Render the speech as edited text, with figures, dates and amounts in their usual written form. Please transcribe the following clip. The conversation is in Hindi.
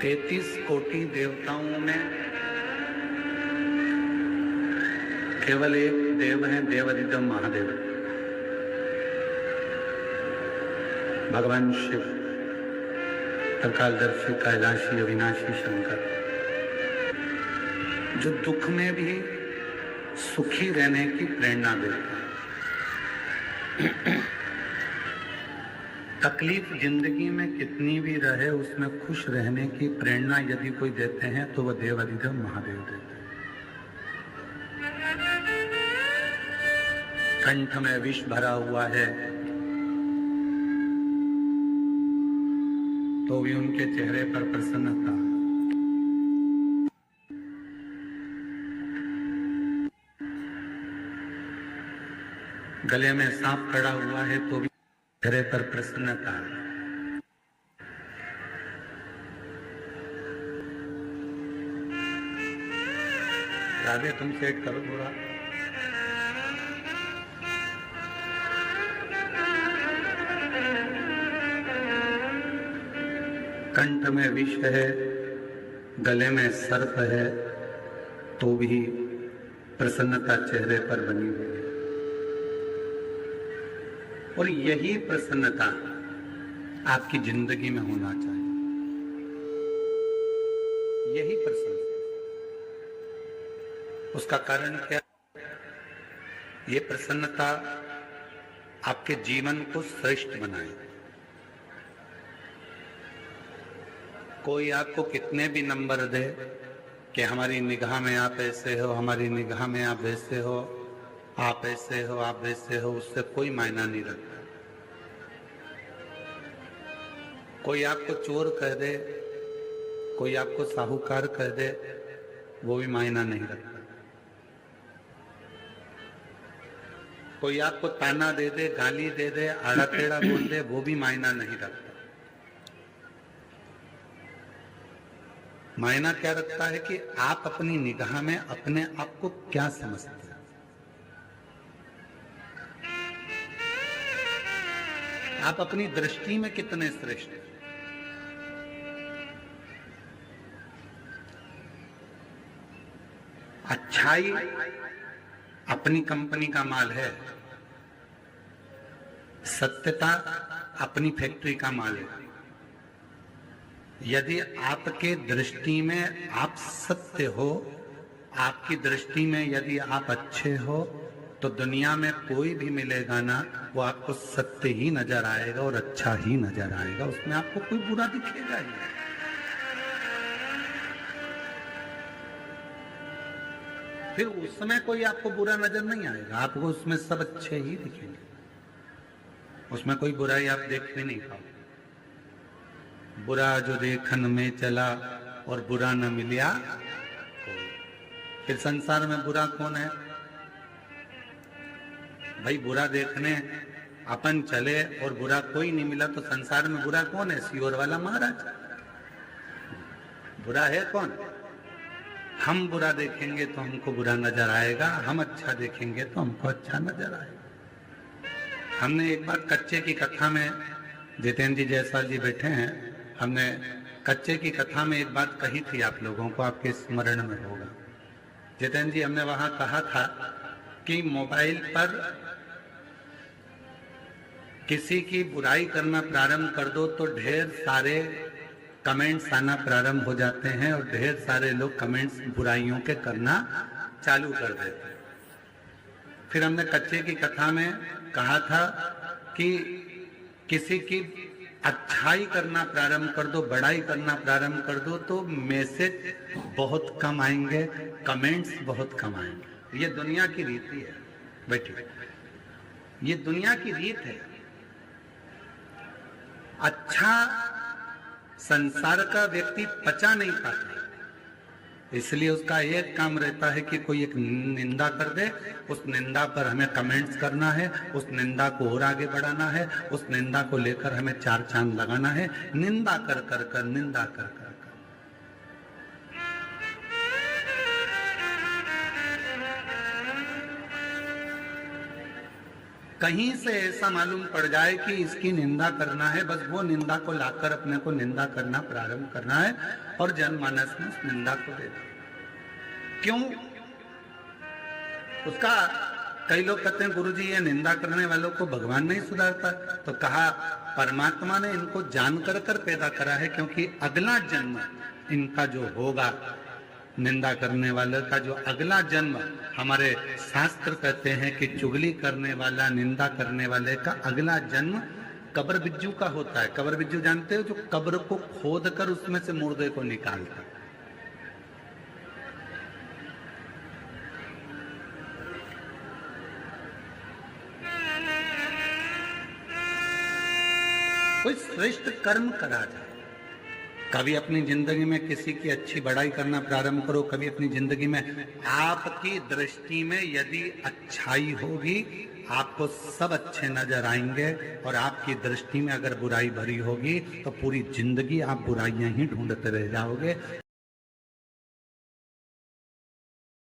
33 कोटि देवताओं में केवल एक देव है, देवादिदेव महादेव, भगवान शिव, त्रिकालदर्शी, कैलाशी, अविनाशी शंकर, जो दुख में भी सुखी रहने की प्रेरणा देते हैं। तकलीफ जिंदगी में कितनी भी रहे उसमें खुश रहने की प्रेरणा यदि कोई देते हैं तो वह देवादिदेव महादेव देते हैं। कंठ में विष भरा हुआ है तो भी उनके चेहरे पर प्रसन्नता, गले में सांप खड़ा हुआ है तो भी चेहरे पर प्रसन्नता। राधे तुम सेट करो थोड़ा। कंठ में विष है, गले में सर्प है तो भी प्रसन्नता चेहरे पर बनी हुई है। और यही प्रसन्नता आपकी जिंदगी में होना चाहिए, यही प्रसन्नता। उसका कारण क्या? ये प्रसन्नता आपके जीवन को श्रेष्ठ बनाए। कोई आपको कितने भी नंबर दे कि हमारी निगाह में आप ऐसे हो, हमारी निगाह में आप वैसे हो, आप ऐसे हो, आप वैसे हो, उससे कोई मायना नहीं रखता। कोई आपको चोर कह दे, कोई आपको साहूकार कह दे, वो भी मायना नहीं रखता। कोई आपको ताना दे दे, गाली दे दे, आड़ा टेढ़ा बोल दे, वो भी मायना नहीं रखता। मायना क्या रखता है कि आप अपनी निगाह में अपने आप को क्या समझते हैं। आप अपनी दृष्टि में कितने श्रेष्ठ हैं। अच्छाई अपनी कंपनी का माल है, सत्यता अपनी फैक्ट्री का माल है। यदि आपके दृष्टि में आप सत्य हो, आपकी दृष्टि में यदि आप अच्छे हो, तो दुनिया में कोई भी मिलेगा ना, वो आपको सत्य ही नजर आएगा और अच्छा ही नजर आएगा। उसमें आपको कोई बुरा दिखेगा ही। फिर उसमें कोई आपको बुरा नजर नहीं आएगा, आपको उसमें सब अच्छे ही दिखेंगे। उसमें कोई बुराई आप देख भी नहीं पाओगे। बुरा जो देखन में चला और बुरा न मिलिया। फिर संसार में बुरा कौन है भाई? बुरा देखने अपन चले और बुरा कोई नहीं मिला तो संसार में बुरा कौन है? सियोर वाला महाराज। बुरा है कौन? हम बुरा देखेंगे तो हमको बुरा नजर आएगा, हम अच्छा देखेंगे तो हमको अच्छा नजर आएगा। हमने एक बार कच्चे की कथा में, जितेंद्र जी जायसवाल जी बैठे हैं, हमने कच्चे की कथा में एक बात कही थी आप लोगों को, आपके स्मरण में होगा। जितेंद्र जी, हमने वहां कहा था कि मोबाइल पर किसी की बुराई करना प्रारंभ कर दो तो ढेर सारे कमेंट्स आना प्रारंभ हो जाते हैं और ढेर सारे लोग कमेंट्स बुराइयों के करना चालू कर देते हैं। फिर हमने कच्चे की कथा में कहा था कि किसी की अच्छाई करना प्रारंभ कर दो, बड़ाई करना प्रारंभ कर दो तो मैसेज बहुत कम आएंगे, कमेंट्स बहुत कम आएंगे। ये दुनिया की रीति है बेटी, ये दुनिया की रीत है। अच्छा संसार का व्यक्ति पचा नहीं पाता, इसलिए उसका एक काम रहता है कि कोई एक निंदा कर दे, उस निंदा पर हमें कमेंट्स करना है, उस निंदा को और आगे बढ़ाना है, उस निंदा को लेकर हमें चार चांद लगाना है। निंदा कर कर कर, निंदा कर कर कर। कहीं से ऐसा मालूम पड़ जाए कि इसकी निंदा करना है, बस वो निंदा को लाकर अपने को निंदा करना प्रारंभ करना है और जनमानस में उस निंदा को दे दो। क्यों? उसका कई लोग कहते हैं गुरुजी ये निंदा करने वालों को भगवान नहीं सुधारता, तो कहा परमात्मा ने इनको जानकर कर पैदा करा है, क्योंकि अगला जन्म इनका जो होगा, निंदा करने वाले का जो अगला जन्म, हमारे शास्त्र कहते हैं कि चुगली करने वाला, निंदा करने वाले का अगला जन्म कब्र बिज्जू का होता है। कब्र बिज्जू जानते हो, जो कब्र को खोद कर उसमें से मुर्दे को निकालता है। कोई श्रेष्ठ कर्म करा जाए, कभी अपनी जिंदगी में किसी की अच्छी बड़ाई करना प्रारंभ करो, कभी अपनी जिंदगी में आपकी दृष्टि में यदि अच्छाई होगी, आपको सब अच्छे नजर आएंगे, और आपकी दृष्टि में अगर बुराई भरी होगी तो पूरी जिंदगी आप बुराइयां ही ढूंढते रह जाओगे।